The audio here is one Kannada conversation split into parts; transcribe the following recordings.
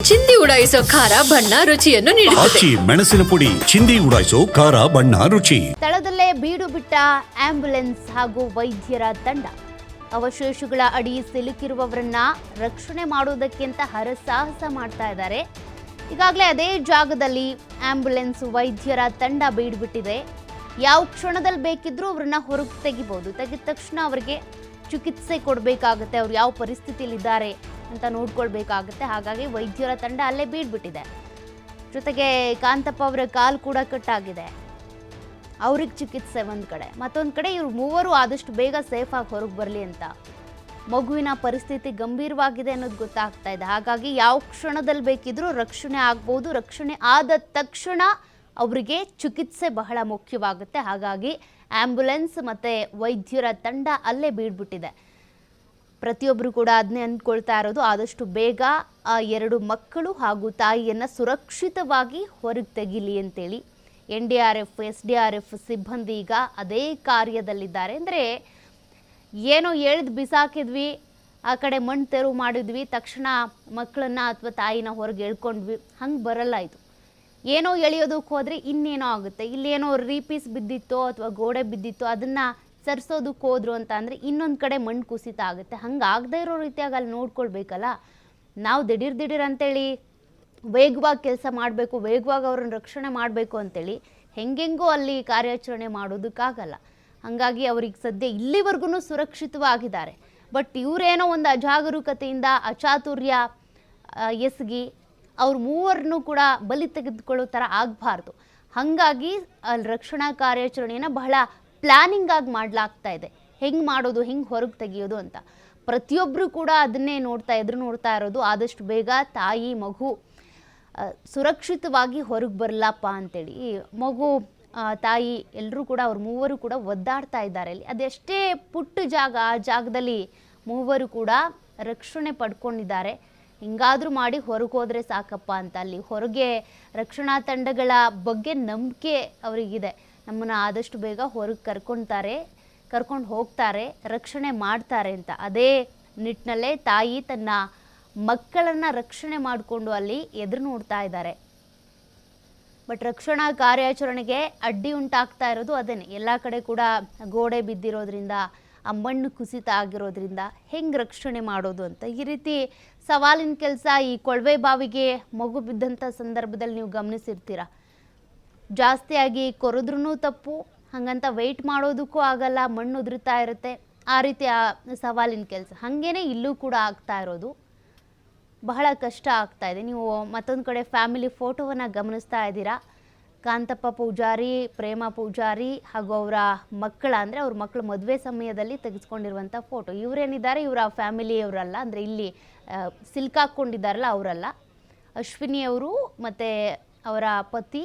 ಚಿಂದಿ ಉಡಾಯಿಸೋ ಖಾರ ಬಣ್ಣ ರುಚಿಯನ್ನು ನೀಡುತ್ತದೆ. ಮೆಣಸಿನ ಪುಡಿ ಚಿಂದಿ ಉಡಾಯಿಸೋ ಖಾರ ಬಣ್ಣ ರುಚಿ. ಸ್ಥಳದಲ್ಲೇ ಬೀಡು ಬಿಟ್ಟ ಆಂಬ್ಯುಲೆನ್ಸ್ ಹಾಗೂ ವೈದ್ಯರ ತಂಡ. ಅವಶೇಷಗಳ ಅಡಿ ಸಿಲುಕಿರುವವರನ್ನ ರಕ್ಷಣೆ ಮಾಡುವುದಕ್ಕಿಂತ ಹರಸಾಹಸ ಮಾಡ್ತಾ ಇದ್ದಾರೆ. ಈಗಾಗಲೇ ಅದೇ ಜಾಗದಲ್ಲಿ ಆಂಬ್ಯುಲೆನ್ಸ್ ವೈದ್ಯರ ತಂಡ ಬೀಡು ಬಿಟ್ಟಿದೆ. ಯಾವ ಕ್ಷಣದಲ್ಲಿ ಬೇಕಿದ್ರೂ ಅವ್ರನ್ನ ಹೊರಗೆ ತೆಗಿಬಹುದು. ತೆಗೆದ ತಕ್ಷಣ ಅವರಿಗೆ ಚಿಕಿತ್ಸೆ ಕೊಡಬೇಕಾಗುತ್ತೆ. ಅವ್ರು ಯಾವ ಪರಿಸ್ಥಿತಿಯಲ್ಲಿದ್ದಾರೆ ಅಂತ ನೋಡ್ಕೊಳ್ಬೇಕಾಗುತ್ತೆ. ಹಾಗಾಗಿ ವೈದ್ಯರ ತಂಡ ಅಲ್ಲೇ ಬೀಡ್ಬಿಟ್ಟಿದೆ. ಜೊತೆಗೆ ಕಾಂತಪ್ಪ ಅವರ ಕಾಲು ಕೂಡ ಕಟ್ಟಾಗಿದೆ. ಅವ್ರಿಗೆ ಚಿಕಿತ್ಸೆ ಒಂದು ಕಡೆ, ಮತ್ತೊಂದು ಕಡೆ ಇವ್ರು ಮೂವರು ಆದಷ್ಟು ಬೇಗ ಸೇಫಾಗಿ ಹೊರಗೆ ಬರಲಿ ಅಂತ. ಮಗುವಿನ ಪರಿಸ್ಥಿತಿ ಗಂಭೀರವಾಗಿದೆ ಅನ್ನೋದು ಗೊತ್ತಾಗ್ತಾ ಇದೆ. ಹಾಗಾಗಿ ಯಾವ ಕ್ಷಣದಲ್ಲಿ ಬೇಕಿದ್ರೂ ರಕ್ಷಣೆ ಆಗ್ಬೋದು. ರಕ್ಷಣೆ ಆದ ತಕ್ಷಣ ಅವರಿಗೆ ಚಿಕಿತ್ಸೆ ಬಹಳ ಮುಖ್ಯವಾಗುತ್ತೆ. ಹಾಗಾಗಿ ಆಂಬ್ಯುಲೆನ್ಸ್ ಮತ್ತು ವೈದ್ಯರ ತಂಡ ಅಲ್ಲೇ ಬೀಡ್ಬಿಟ್ಟಿದೆ. ಪ್ರತಿಯೊಬ್ಬರು ಕೂಡ ಅದನ್ನೇ ಅಂದ್ಕೊಳ್ತಾ ಇರೋದು, ಆದಷ್ಟು ಬೇಗ ಆ ಎರಡು ಮಕ್ಕಳು ಹಾಗೂ ತಾಯಿಯನ್ನು ಸುರಕ್ಷಿತವಾಗಿ ಹೊರಗೆ ತೆಗೀಲಿ ಅಂತೇಳಿ. NDRF, SDRF ಸಿಬ್ಬಂದಿ ಈಗ ಅದೇ ಕಾರ್ಯದಲ್ಲಿದ್ದಾರೆ. ಅಂದರೆ ಏನೋ ಎಳೆದು ಬಿಸಾಕಿದ್ವಿ, ಆ ಕಡೆ ಮಣ್ಣು ತೆರವು ಮಾಡಿದ್ವಿ, ತಕ್ಷಣ ಮಕ್ಕಳನ್ನು ಅಥವಾ ತಾಯಿನ ಹೊರಗೆ ಎಳ್ಕೊಂಡ್ವಿ, ಹಂಗೆ ಬರಲ್ಲ ಇದು. ಏನೋ ಎಳೆಯೋದಕ್ಕೆ ಹೋದರೆ ಇನ್ನೇನೋ ಆಗುತ್ತೆ. ಇಲ್ಲೇನೋ ರೀಪೀಸ್ ಬಿದ್ದಿತ್ತೋ ಅಥವಾ ಗೋಡೆ ಬಿದ್ದಿತ್ತೋ ಅದನ್ನು ಸರಿಸೋದಕ್ಕೆ ಹೋದ್ರು ಅಂತ ಅಂದರೆ ಇನ್ನೊಂದು ಕಡೆ ಮಣ್ಣು ಕುಸಿತ ಆಗುತ್ತೆ. ಹಂಗೆ ಆಗದೇ ಇರೋ ರೀತಿಯಾಗಿ ಅಲ್ಲಿ ನೋಡ್ಕೊಳ್ಬೇಕಲ್ಲ. ನಾವು ದಿಢೀರ್ ಅಂತೇಳಿ ವೇಗವಾಗಿ ಕೆಲಸ ಮಾಡಬೇಕು, ವೇಗವಾಗಿ ಅವ್ರನ್ನ ರಕ್ಷಣೆ ಮಾಡಬೇಕು ಅಂತೇಳಿ ಹೆಂಗೆಂಗೋ ಅಲ್ಲಿ ಕಾರ್ಯಾಚರಣೆ ಮಾಡೋದಕ್ಕಾಗಲ್ಲ. ಹಾಗಾಗಿ ಅವ್ರಿಗೆ ಸದ್ಯ ಇಲ್ಲಿವರೆಗೂ ಸುರಕ್ಷಿತವಾಗಿದ್ದಾರೆ. ಬಟ್ ಇವರೇನೋ ಒಂದು ಅಜಾಗರೂಕತೆಯಿಂದ ಅಚಾತುರ್ಯ ಎಸಗಿ ಅವ್ರ ಮೂವರನ್ನು ಕೂಡ ಬಲಿ ತೆಗೆದುಕೊಳ್ಳೋ ಥರ ಆಗಬಾರ್ದು. ಹಾಗಾಗಿ ಅಲ್ಲಿ ರಕ್ಷಣಾ ಕಾರ್ಯಾಚರಣೆಯನ್ನು ಬಹಳ ಪ್ಲ್ಯಾನಿಂಗ್ ಆಗಿ ಮಾಡಲಾಗ್ತಾ ಇದೆ. ಹೆಂಗೆ ಮಾಡೋದು, ಹೆಂಗೆ ಹೊರಗೆ ತೆಗೆಯೋದು ಅಂತ ಪ್ರತಿಯೊಬ್ಬರು ಕೂಡ ಅದನ್ನೇ ನೋಡ್ತಾ ಇರೋದು. ಆದಷ್ಟು ಬೇಗ ತಾಯಿ ಮಗು ಸುರಕ್ಷಿತವಾಗಿ ಹೊರಗೆ ಬರಲಪ್ಪ ಅಂತೇಳಿ. ಮಗು ತಾಯಿ ಎಲ್ಲರೂ ಕೂಡ ಅವ್ರ ಮೂವರು ಕೂಡ ಒದ್ದಾಡ್ತಾ ಇದ್ದಾರೆ. ಅಲ್ಲಿ ಅದೆಷ್ಟೇ ಪುಟ್ಟ ಜಾಗ, ಆ ಜಾಗದಲ್ಲಿ ಮೂವರು ಕೂಡ ರಕ್ಷಣೆ ಪಡ್ಕೊಂಡಿದ್ದಾರೆ. ಹಿಂಗಾದರೂ ಮಾಡಿ ಹೊರಗೆ ಹೋದರೆ ಸಾಕಪ್ಪ ಅಂತ. ಅಲ್ಲಿ ಹೊರಗೆ ರಕ್ಷಣಾ ತಂಡಗಳ ಬಗ್ಗೆ ನಂಬಿಕೆ ಅವರಿಗಿದೆ. ನಮ್ಮನ್ನು ಆದಷ್ಟು ಬೇಗ ಹೊರಗೆ ಕರ್ಕೊಂಡು ಹೋಗ್ತಾರೆ, ರಕ್ಷಣೆ ಮಾಡ್ತಾರೆ ಅಂತ. ಅದೇ ನಿಟ್ಟಿನಲ್ಲೇ ತಾಯಿ ತನ್ನ ಮಕ್ಕಳನ್ನು ರಕ್ಷಣೆ ಮಾಡಿಕೊಂಡು ಅಲ್ಲಿ ಎದುರು ನೋಡ್ತಾ ಇದ್ದಾರೆ. ಬಟ್ ರಕ್ಷಣಾ ಕಾರ್ಯಾಚರಣೆಗೆ ಅಡ್ಡಿ ಉಂಟಾಗ್ತಾ ಇರೋದು ಅದೇನೆ. ಎಲ್ಲ ಕಡೆ ಕೂಡ ಗೋಡೆ ಬಿದ್ದಿರೋದ್ರಿಂದ, ಆ ಮಣ್ಣು ಕುಸಿತ ಆಗಿರೋದ್ರಿಂದ ಹೆಂಗೆ ರಕ್ಷಣೆ ಮಾಡೋದು ಅಂತ ಈ ರೀತಿ ಸವಾಲಿನ ಕೆಲಸ. ಈ ಕೊಳವೆ ಬಾವಿಗೆ ಮಗು ಬಿದ್ದಂಥ ಸಂದರ್ಭದಲ್ಲಿ ನೀವು ಗಮನಿಸಿರ್ತೀರ, ಜಾಸ್ತಿಯಾಗಿ ಕೊರೆದ್ರೂ ತಪ್ಪು, ಹಾಗಂತ ವೆಯ್ಟ್ ಮಾಡೋದಕ್ಕೂ ಆಗಲ್ಲ, ಮಣ್ಣು ಉದುರುತ್ತಾ ಇರುತ್ತೆ. ಆ ರೀತಿ ಸವಾಲಿನ ಕೆಲಸ ಹಾಗೇನೆ ಇಲ್ಲೂ ಕೂಡ ಆಗ್ತಾ ಇರೋದು. ಬಹಳ ಕಷ್ಟ ಆಗ್ತಾ ಇದೆ. ನೀವು ಮತ್ತೊಂದು ಕಡೆ ಫ್ಯಾಮಿಲಿ ಫೋಟೋವನ್ನು ಗಮನಿಸ್ತಾ ಇದ್ದೀರಾ. ಕಾಂತಪ್ಪ ಪೂಜಾರಿ, ಪ್ರೇಮ ಪೂಜಾರಿ ಹಾಗೂ ಅವರ ಅವ್ರ ಮಕ್ಕಳ ಮದುವೆ ಸಮಯದಲ್ಲಿ ತೆಗೆಸ್ಕೊಂಡಿರುವಂಥ ಫೋಟೋ. ಇವರೇನಿದ್ದಾರೆ ಇವರ ಫ್ಯಾಮಿಲಿಯವರಲ್ಲ, ಅಂದರೆ ಇಲ್ಲಿ ಸಿಲ್ಕಾಕೊಂಡಿದ್ದಾರಲ್ಲ ಅವರಲ್ಲ. ಅಶ್ವಿನಿ ಅವರು ಮತ್ತು ಅವರ ಪತಿ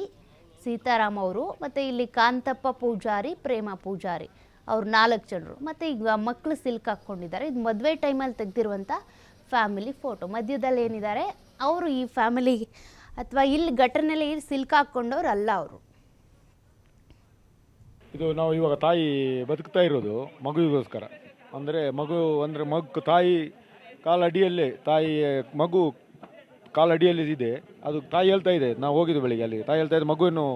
ಸೀತಾರಾಮ್ ಅವರು, ಮತ್ತು ಇಲ್ಲಿ ಕಾಂತಪ್ಪ ಪೂಜಾರಿ, ಪ್ರೇಮ ಪೂಜಾರಿ, ಅವ್ರು 4 ಜನರು. ಮತ್ತು ಈಗ ಮಕ್ಕಳು ಸಿಲ್ಕಾಕೊಂಡಿದ್ದಾರೆ. ಇದು ಮದುವೆ ಟೈಮಲ್ಲಿ ತೆಗೆದಿರುವಂಥ ಫ್ಯಾಮಿಲಿ ಫೋಟೋ. ಮಧ್ಯದಲ್ಲಿ ಏನಿದ್ದಾರೆ ಅವರು ಈ ಫ್ಯಾಮಿಲಿ ಅಥವಾ ಇಲ್ಲಿ ಘಟನೆಯಲ್ಲಿ ಸಿಲ್ಕಾಕೊಂಡವ್ರು ಅಲ್ಲ ಅವರು. ಇದು ನಾವು ಇವಾಗ ತಾಯಿ ಬದುಕ್ತಾ ಇರೋದು ಮಗುವಿಗೋಸ್ಕರ. ಮಗು ತಾಯಿ ಕಾಲಡಿಯಲ್ಲೇ, ಮಗು ಕಾಲಡಿಯಲ್ಲಿ ಇದೆ. ಅದು ತಾಯಿ ಹೇಳ್ತಾ ಇದೆ, ನಾವು ಹೋಗಿದ್ದು ಬೆಳಿಗ್ಗೆ ಅಲ್ಲಿ, ತಾಯಿ ಹೇಳ್ತಾ ಇದೆ ಮಗುವನ್ನು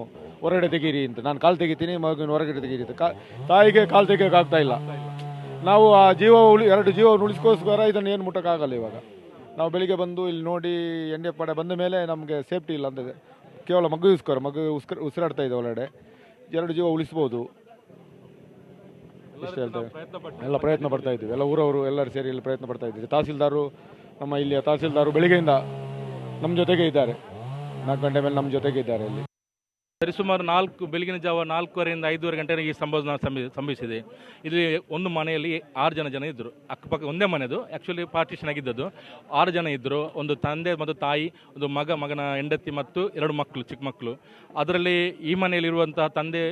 ಹೊರಗಡೆ ತೆಗೀರಿ ಅಂತ. ನಾನು ಕಾಲು ತೆಗಿತೀನಿ, ಮಗುವಿನ ಹೊರಗಡೆ ತೆಗೀರಿ ಅಂತ. ತಾಯಿಗೆ ಕಾಲು ತೆಗಿಯೋಕ್ಕಾಗ್ತಾ ಇಲ್ಲ. ನಾವು ಆ ಎರಡು ಜೀವ ಉಳಿಸ್ಕೋಸ್ಕರ ಇದನ್ನು ಏನು ಮುಟ್ಟಕ್ಕಾಗಲ್ಲ. ಇವಾಗ ನಾವು ಬೆಳಿಗ್ಗೆ ಬಂದು ಇಲ್ಲಿ ನೋಡಿ ಎಣ್ಣೆ ಪಡೆ ಬಂದ ಮೇಲೆ ನಮಗೆ ಸೇಫ್ಟಿ ಇಲ್ಲ ಅಂತ, ಕೇವಲ ಮಗು ಉಸಿರಾಡ್ತಾ ಇದೆ ಒಳಗಡೆ. 2 ಜೀವ ಉಳಿಸ್ಬೋದು ಇಷ್ಟು ಹೇಳ್ತೇವೆ. ಎಲ್ಲ ಪ್ರಯತ್ನ ಪಡ್ತಾ ಇದ್ದೀವಿ, ಎಲ್ಲ ಊರವರು ಎಲ್ಲರೂ ಸೇರಿ ಇಲ್ಲಿ ಪ್ರಯತ್ನ ಪಡ್ತಾ ಇದ್ದೀವಿ. ನಮ್ಮ ಇಲ್ಲಿಯ ತಹಸೀಲ್ದಾರು ಬೆಳಿಗ್ಗೆಯಿಂದ ನಮ್ಮ ಜೊತೆಗೆ ಇದ್ದಾರೆ. 4 ಗಂಟೆ ಮೇಲೆ ನಮ್ಮ ಜೊತೆಗೆ ಇದ್ದಾರೆ ಇಲ್ಲಿ. ಸರಿಸುಮಾರು ಬೆಳಗಿನ ಜಾವ 4:15 5:30 ಗಂಟೆಗೆ ಈ ಸಂಭವಿಸಿದೆ. ಇಲ್ಲಿ ಒಂದು ಮನೆಯಲ್ಲಿ 6 ಜನ ಇದ್ದರು. ಅಕ್ಕಪಕ್ಕ ಒಂದೇ ಮನೆದು, ಆ್ಯಕ್ಚುಲಿ ಪಾರ್ಟಿಷನ್ ಆಗಿದ್ದದ್ದು. 6 ಜನ ಇದ್ದರು. ಒಂದು ತಂದೆ ಮತ್ತು ತಾಯಿ, ಒಂದು ಮಗನ ಹೆಂಡತಿ ಮತ್ತು 2 ಮಕ್ಕಳು, ಚಿಕ್ಕ ಮಕ್ಕಳು. ಅದರಲ್ಲಿ ಈ ಮನೆಯಲ್ಲಿರುವಂತಹ ತಂದೆ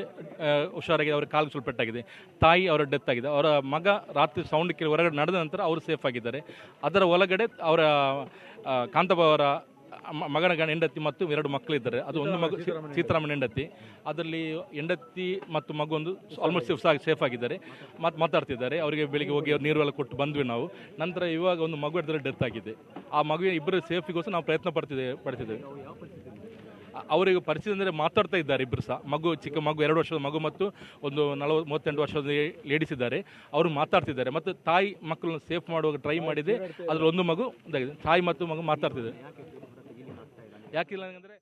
ಹುಷಾರಾಗಿ ಅವ್ರ ಕಾಲು ಸ್ವಲ್ಪ ಪೆಟ್ಟಾಗಿದೆ. ತಾಯಿ ಅವರ ಡೆತ್ ಆಗಿದೆ. ಅವರ ಮಗ ರಾತ್ರಿ ಸೌಂಡ್ ಕೇಳಿ ಹೊರಗಡೆ ನಡೆದ ನಂತರ ಅವರು ಸೇಫ್ ಆಗಿದ್ದಾರೆ. ಅದರ ಒಳಗಡೆ ಅವರ ಕಾಂತಪ್ಪ ಅವರ ಮಗನ ಹೆಂಡತಿ ಮತ್ತು 2 ಮಕ್ಕಳಿದ್ದಾರೆ. ಅದು ಒಂದು ಮಗು ಸೀತಾರಾಮನ್ ಹೆಂಡತಿ. ಅದರಲ್ಲಿ ಹೆಂಡತಿ ಮತ್ತು ಮಗು ಒಂದು ಆಲ್ಮೋಸ್ಟ್ ಸೇಫ್ ಆಗಿದ್ದಾರೆ, ಮಾತಾಡ್ತಿದ್ದಾರೆ. ಅವರಿಗೆ ಬೆಳಿಗ್ಗೆ ಹೋಗಿ ನೀರು ಎಲ್ಲ ಕೊಟ್ಟು ಬಂದ್ವಿ ನಾವು. ನಂತರ ಇವಾಗ ಒಂದು ಮಗು ಹಿಡಿದ್ರೆ ಡೆತ್ ಆಗಿದೆ. ಆ ಮಗುವಿನ ಇಬ್ಬರು ಸೇಫ್ಟಿಗೋಸ್ಕರ ನಾವು ಪ್ರಯತ್ನ ಪಡ್ತಿದ್ದೇವೆ. ಅವರಿಗೆ ಪರಿಸ್ಥಿತಿ ಅಂದರೆ ಮಾತಾಡ್ತಾ ಇದ್ದಾರೆ ಇಬ್ಬರು ಸಹ. ಚಿಕ್ಕ ಮಗು 2 ವರ್ಷದ ಮಗು ಮತ್ತು ಒಂದು 38 ವರ್ಷದ ಲೇಡೀಸ್ ಇದ್ದಾರೆ. ಅವರು ಮಾತಾಡ್ತಿದ್ದಾರೆ ಮತ್ತು ತಾಯಿ ಮಕ್ಕಳನ್ನು ಸೇಫ್ ಮಾಡುವಾಗ ಟ್ರೈ ಮಾಡಿದೆ. ಅದರಲ್ಲಿ ಒಂದು ಮಗು ಇದಾಗಿದೆ. ತಾಯಿ ಮತ್ತು ಮಗು ಮಾತಾಡ್ತಿದ್ದಾರೆ. ಯಾಕಿಲ್ಲ ಅಂದರೆ